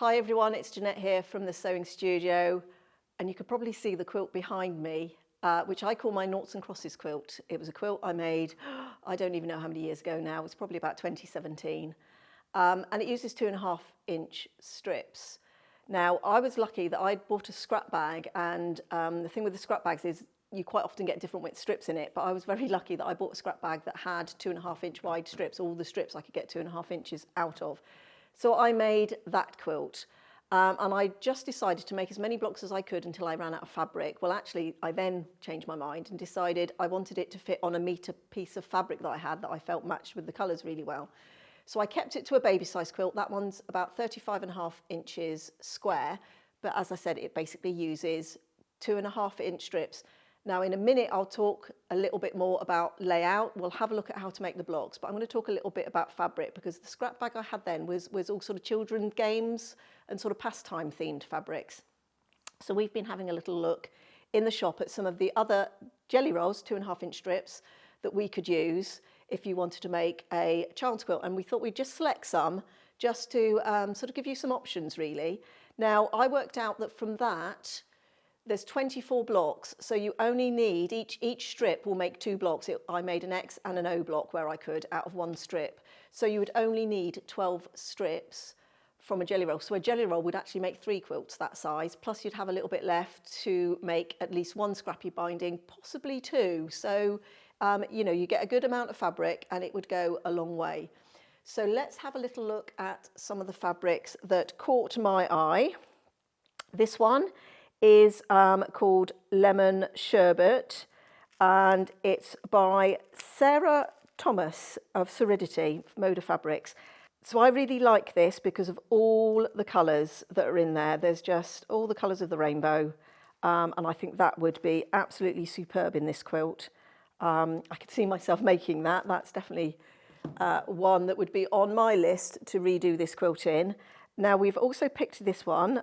Hi everyone, it's Jeanette here from the sewing studio, and you could probably see the quilt behind me, which I call my Noughts and Crosses quilt. It was a quilt I made, I don't even know how many years ago now, it's probably about 2017, and it uses 2.5-inch strips. Now I was lucky that I'd bought a scrap bag, and the thing with the scrap bags is you quite often get different width strips in it, but I was very lucky that I bought a scrap bag that had 2.5-inch wide strips, all the strips I could get 2.5 inches out of. So I made that quilt, and I just decided to make as many blocks as I could until I ran out of fabric. Well, actually, I then changed my mind and decided I wanted it to fit on a metre piece of fabric that I had that I felt matched with the colours really well. So I kept it to a baby size quilt. That one's about 35.5 inches square, but as I said, it basically uses 2.5-inch strips. Now in a minute I'll talk a little bit more about layout. We'll have a look at how to make the blocks, but I'm going to talk a little bit about fabric because the scrap bag I had then was all sort of children's games and sort of pastime themed fabrics. So we've been having a little look in the shop at some of the other jelly rolls, 2.5-inch strips, that we could use if you wanted to make a child's quilt, and we thought we'd just select some just to sort of give you some options really. Now I worked out that from that there's 24 blocks, so you only need, each strip will make 2 blocks. I made an X and an O block where I could out of one strip. So you would only need 12 strips from a jelly roll. So a jelly roll would actually make 3 quilts that size, plus you'd have a little bit left to make at least 1 scrappy binding, possibly 2. So, you know, you get a good amount of fabric and it would go a long way. So let's have a little look at some of the fabrics that caught my eye. This one is called Lemon Sherbet, and it's by Sarah Thomas of Seridity Moda Fabrics. So I really like this because of all the colours that are in there. There's just all the colours of the rainbow, and I think that would be absolutely superb in this quilt. I could see myself making that. That's definitely one that would be on my list to redo this quilt in. Now we've also picked this one,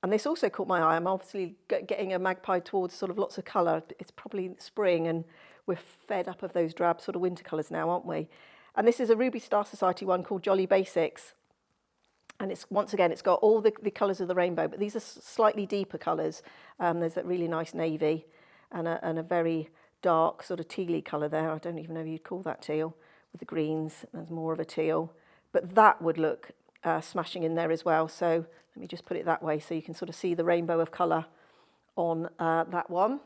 and this also caught my eye. I'm obviously getting a magpie towards sort of lots of colour. It's probably spring and we're fed up of those drab sort of winter colours now, aren't we? And this is a Ruby Star Society one called Jolly Basics. And it's, once again, it's got all the colours of the rainbow, but these are slightly deeper colours. There's that really nice navy and a very dark sort of tealy colour there. I don't even know if you'd call that teal with the greens. There's more of a teal, but that would look smashing in there as well. So let me just put it that way so you can sort of see the rainbow of colour on that one.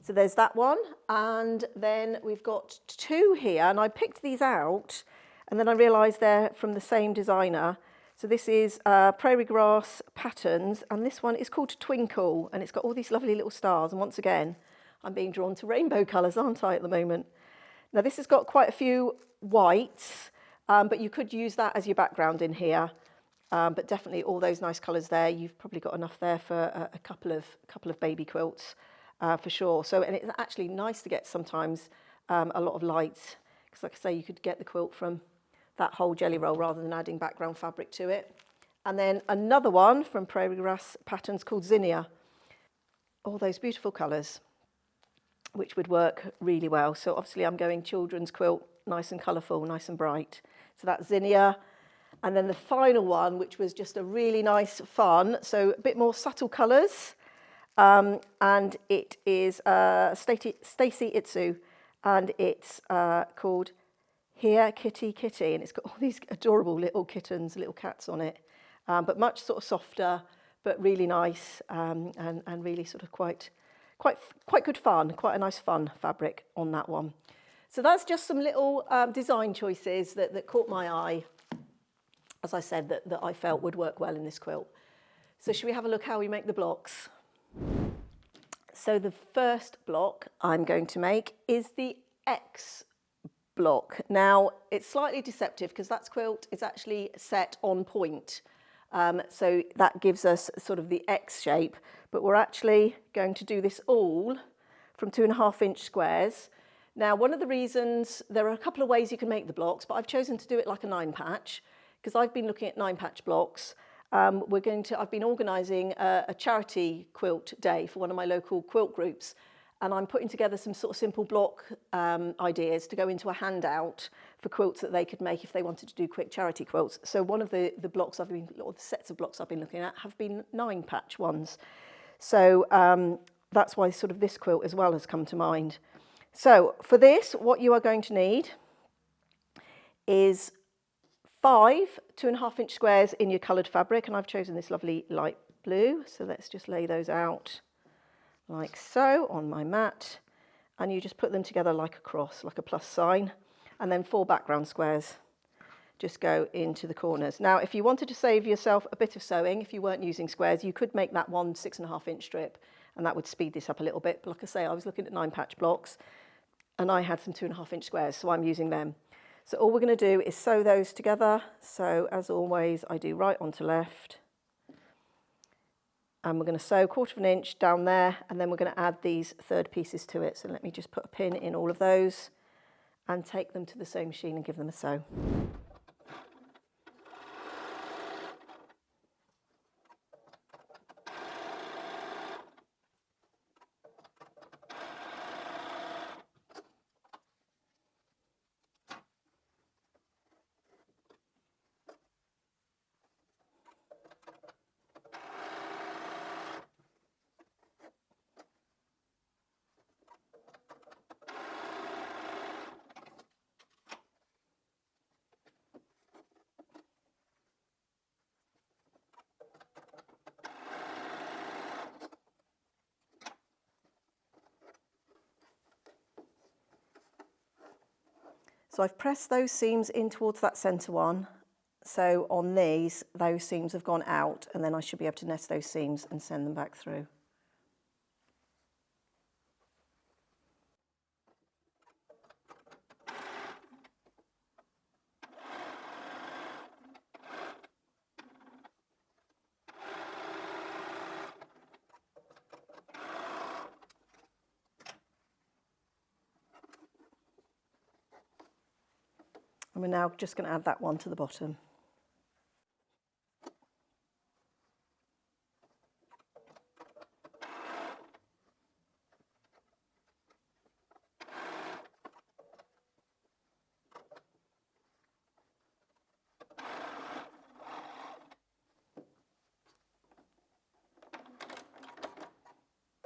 So there's that one, and then we've got 2 here, and I picked these out and then I realised they're from the same designer. So this is Prairie Grass Patterns, and this one is called Twinkle, and it's got all these lovely little stars, and once again I'm being drawn to rainbow colours, aren't I, at the moment? Now this has got quite a few whites, but you could use that as your background in here. But definitely all those nice colours there. You've probably got enough there for a couple of baby quilts for sure. So, and it's actually nice to get sometimes a lot of lights, because like I say, you could get the quilt from that whole jelly roll rather than adding background fabric to it. And then another one from Prairie Grass Patterns called Zinnia. All those beautiful colours, which would work really well. So obviously I'm going children's quilt, nice and colourful, nice and bright. So that's Zinnia. And then the final one, which was just a really nice fun, so a bit more subtle colours, and it is Stacey Itsu, and it's called Here Kitty Kitty, and it's got all these adorable little kittens, little cats on it, but much sort of softer, but really nice, and really sort of quite good fun, quite a nice fun fabric on that one. So that's just some little design choices that caught my eye, as I said, that I felt would work well in this quilt. So should we have a look how we make the blocks? So the first block I'm going to make is the X block. Now it's slightly deceptive because that quilt is actually set on point. So that gives us sort of the X shape, but we're actually going to do this all from 2.5-inch squares. Now one of the reasons, there are a couple of ways you can make the blocks, but I've chosen to do it like a 9-patch. Because I've been looking at 9-patch blocks. I've been organising a charity quilt day for one of my local quilt groups, and I'm putting together some sort of simple block ideas to go into a handout for quilts that they could make if they wanted to do quick charity quilts. So one of the blocks or the sets of blocks I've been looking at have been 9-patch ones. So that's why sort of this quilt as well has come to mind. So for this, what you are going to need is 5 2.5-inch squares in your coloured fabric, and I've chosen this lovely light blue. So let's just lay those out like so on my mat, and you just put them together like a cross, like a plus sign, and then 4 background squares just go into the corners. Now, if you wanted to save yourself a bit of sewing, if you weren't using squares, you could make that one 6.5-inch strip, and that would speed this up a little bit. But like I say, I was looking at 9-patch blocks, and I had some 2.5-inch squares, so I'm using them. So all we're going to do is sew those together. So as always, I do right onto left. And we're going to sew 1/4 inch down there, and then we're going to add these third pieces to it. So let me just put a pin in all of those and take them to the sewing machine and give them a sew. So I've pressed those seams in towards that centre one. So on these, those seams have gone out, and then I should be able to nest those seams and send them back through. And we're now just going to add that one to the bottom.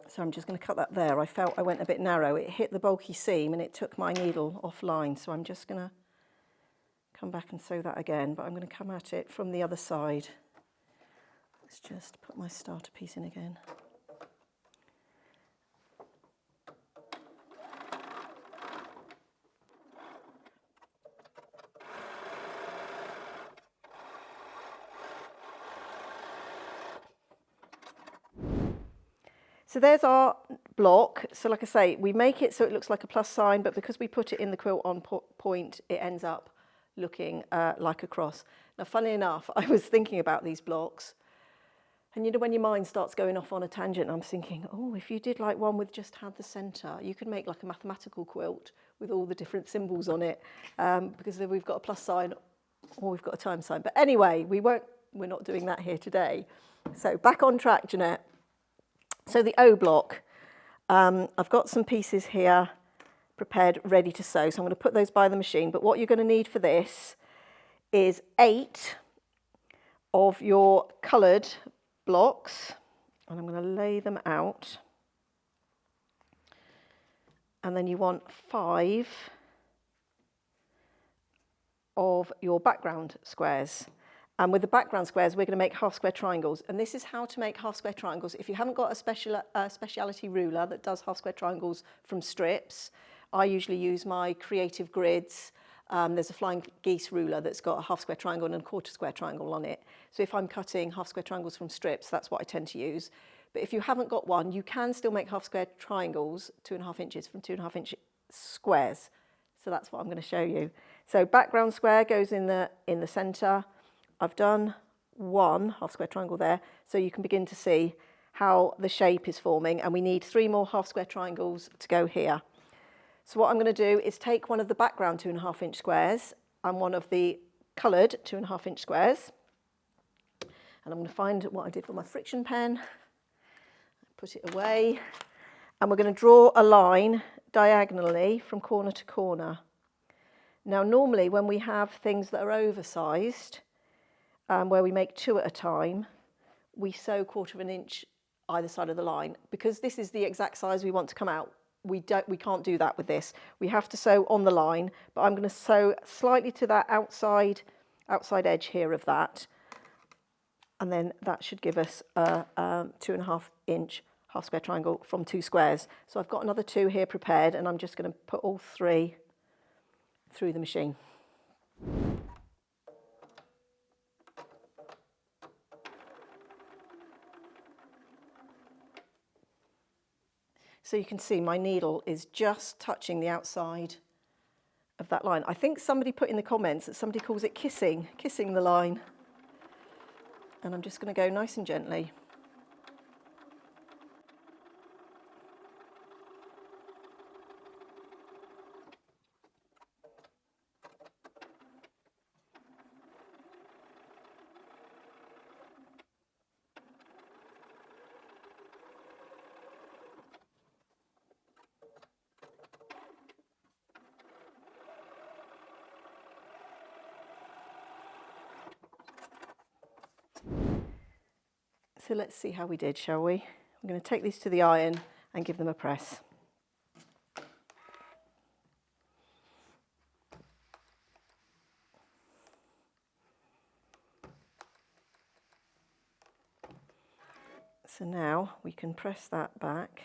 So I'm just going to cut that there. I felt I went a bit narrow. It hit the bulky seam and it took my needle offline. So I'm just going to come back and sew that again, but I'm going to come at it from the other side. Let's just put my starter piece in again. So there's our block. So like I say, we make it so it looks like a plus sign, but because we put it in the quilt on point, it ends up looking like a cross. Now, funnily enough, I was thinking about these blocks, and you know when your mind starts going off on a tangent, I'm thinking, oh, if you did like one with just had the centre, you could make like a mathematical quilt with all the different symbols on it, because then we've got a plus sign or we've got a time sign. But anyway, we're not doing that here today. So back on track, Jeanette. So the O block, I've got some pieces here prepared, ready to sew. So I'm going to put those by the machine. But what you're going to need for this is 8 of your coloured blocks. And I'm going to lay them out. And then you want 5 of your background squares. And with the background squares, we're going to make half square triangles. And this is how to make half square triangles. If you haven't got a speciality ruler that does half square triangles from strips, I usually use my Creative Grids. There's a Flying Geese ruler that's got a half square triangle and a 1/4 square triangle on it. So if I'm cutting half square triangles from strips, that's what I tend to use. But if you haven't got one, you can still make half square triangles, 2.5 inches from 2.5-inch squares. So that's what I'm going to show you. So background square goes in the centre. I've done 1 half square triangle there, so you can begin to see how the shape is forming, and we need 3 more half square triangles to go here. So what I'm going to do is take one of the background 2.5-inch squares and one of the coloured 2.5-inch squares, and I'm going to find what I did with my friction pen, put it away, And we're going to draw a line diagonally from corner to corner. Now normally when we have things that are oversized, where we make 2 at a time, we sew 1/4 of an inch either side of the line. Because this is the exact size we want to come out, we can't do that with this. We have to sew on the line, but I'm going to sew slightly to that outside edge here of that, and then that should give us a 2.5 inch half square triangle from 2 squares. So I've got another 2 here prepared, and I'm just going to put all 3 through the machine. So you can see my needle is just touching the outside of that line. I think somebody put in the comments that somebody calls it kissing the line. And I'm just going to go nice and gently. So let's see how we did, shall we? I'm going to take these to the iron and give them a press. So now we can press that back.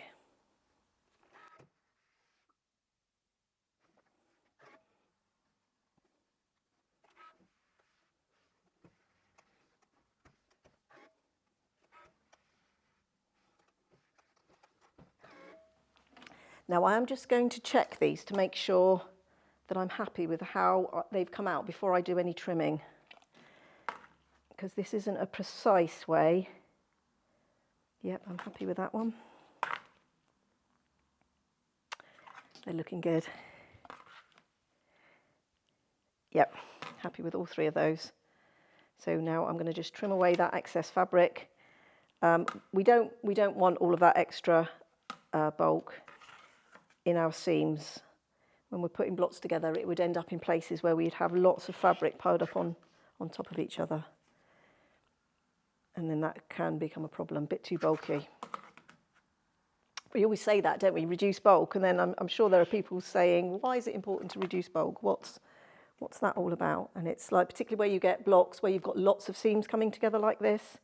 Now I am just going to check these to make sure that I'm happy with how they've come out before I do any trimming, because this isn't a precise way. Yep, I'm happy with that one. They're looking good. Yep, happy with all 3 of those. So now I'm going to just trim away that excess fabric. We don't want all of that extra bulk in our seams. When we're putting blocks together, it would end up in places where we'd have lots of fabric piled up on top of each other. And then that can become a problem, a bit too bulky. We always say that, don't we? Reduce bulk, and then I'm sure there are people saying, why is it important to reduce bulk? What's that all about? And it's like, particularly where you get blocks, where you've got lots of seams coming together like this,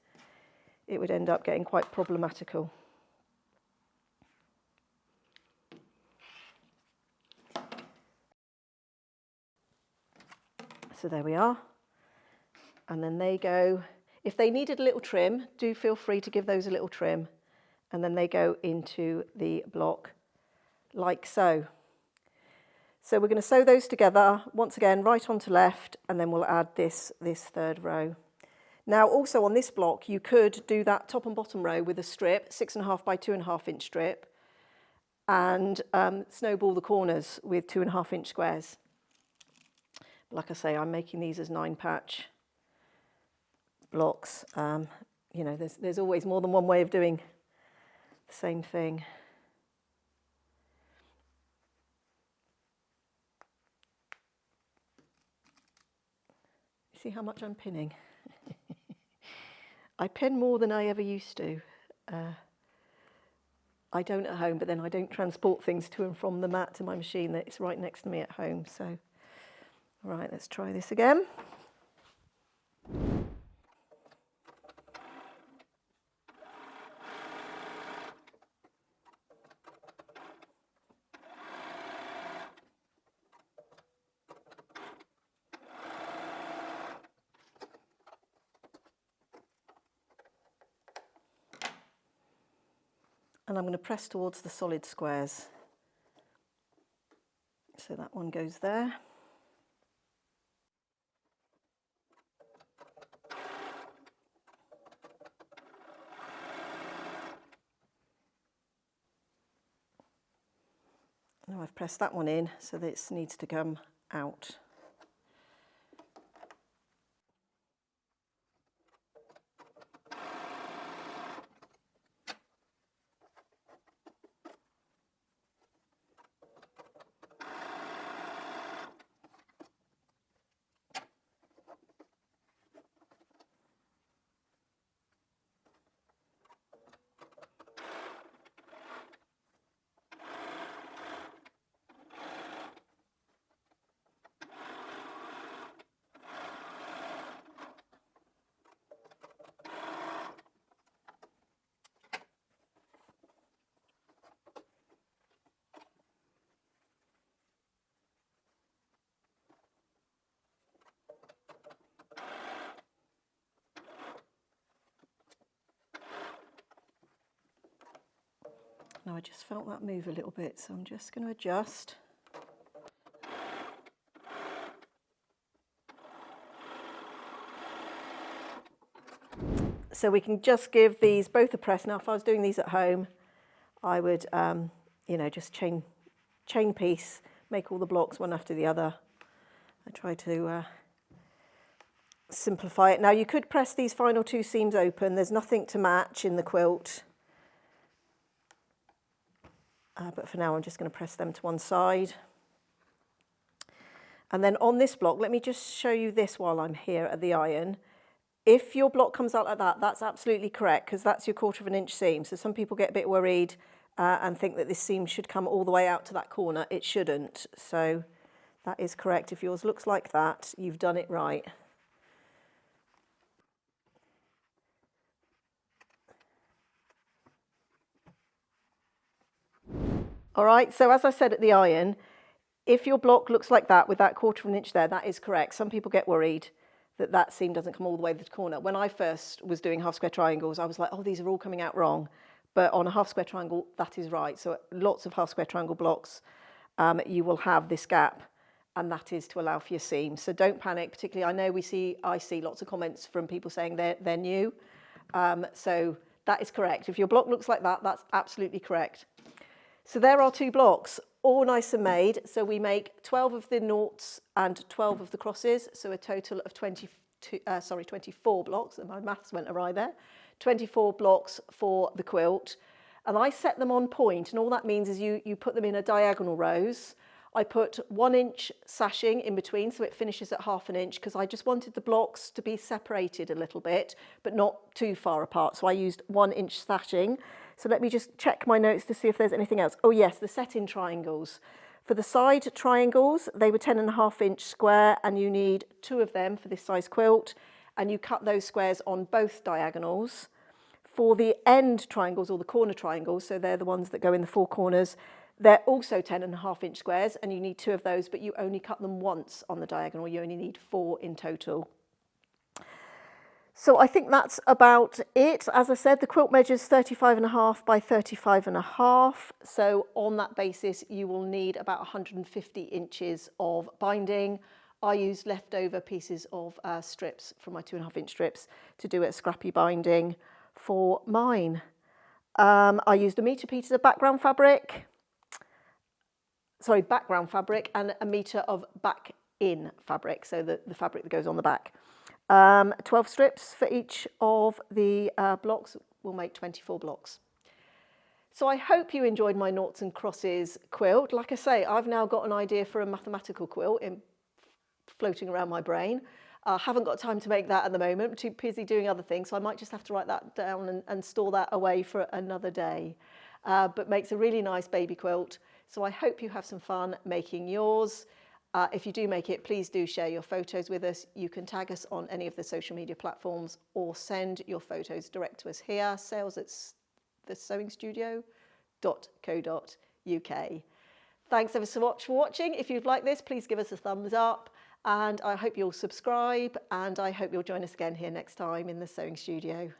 it would end up getting quite problematical. So there we are. And then they go, if they needed a little trim, do feel free to give those a little trim. And then they go into the block like so. So we're going to sew those together, once again, right onto left, and then we'll add this 3rd row. Now also on this block, you could do that top and bottom row with a strip, 6.5 by 2.5 inch strip, and snowball the corners with 2.5 inch squares. Like I say, I'm making these as 9 patch blocks. You know, there's always more than one way of doing the same thing. See how much I'm pinning? I pin more than I ever used to. I don't at home, but then I don't transport things to and from the mat to my machine. It's right next to me at home. So, right, let's try this again. And I'm going to press towards the solid squares. So that one goes there. Now I've pressed that one in, so this needs to come out. Now I just felt that move a little bit, so I'm just going to adjust. So we can just give these both a press. Now if I was doing these at home, I would, you know, just chain piece, make all the blocks one after the other. I try to simplify it. Now you could press these final two seams open. There's nothing to match in the quilt. But for now I'm just going to press them to one side. And then on this block, let me just show you this while I'm here at the iron. If your block comes out like that, that's absolutely correct, because that's your 1/4 inch seam. So some people get a bit worried and think that this seam should come all the way out to that corner. It shouldn't. So that is correct. If yours looks like that, you've done it right. All right, so as I said at the iron, if your block looks like that with that 1/4 inch there, that is correct. Some people get worried that that seam doesn't come all the way to the corner. When I first was doing half square triangles, I was like, oh, these are all coming out wrong. But on a half square triangle, that is right. So lots of half square triangle blocks, you will have this gap, and that is to allow for your seam. So don't panic, particularly I know I see lots of comments from people saying they're new. So that is correct. If your block looks like that, that's absolutely correct. So there are two blocks, all nice and made. So we make 12 of the noughts and 12 of the crosses, so a total of 24 blocks, and my maths went awry there. 24 blocks for the quilt. And I set them on point, and all that means is you put them in a diagonal rows. I put 1 inch sashing in between, so it finishes at 1/2 inch, because I just wanted the blocks to be separated a little bit, but not too far apart. So I used 1 inch sashing. So let me just check my notes to see if there's anything else. Oh yes, the set-in triangles. For the side triangles, they were 10.5 inch square, and you need 2 of them for this size quilt, and you cut those squares on both diagonals. For the end triangles, or the corner triangles, so they're the ones that go in the 4 corners, they're also 10.5 inch squares, and you need 2 of those, but you only cut them once on the diagonal. You only need 4 in total. So I think that's about it. As I said, the quilt measures 35.5 by 35.5. So on that basis, you will need about 150 inches of binding. I used leftover pieces of strips from my 2.5 inch strips to do a scrappy binding for mine. I used 1 metre pieces of background fabric and 1 metre of back-in fabric, so the fabric that goes on the back. 12 strips for each of the blocks will make 24 blocks. So I hope you enjoyed my Noughts and Crosses quilt. Like I say, I've now got an idea for a mathematical quilt floating around my brain. I haven't got time to make that at the moment. I'm too busy doing other things, so I might just have to write that down and store that away for another day. But makes a really nice baby quilt. So I hope you have some fun making yours. If you do make it, please do share your photos with us. You can tag us on any of the social media platforms or send your photos direct to us here, sales@thesewingstudio.co.uk. Thanks ever so much for watching. If you've liked this, please give us a thumbs up, and I hope you'll subscribe, and I hope you'll join us again here next time in the Sewing Studio.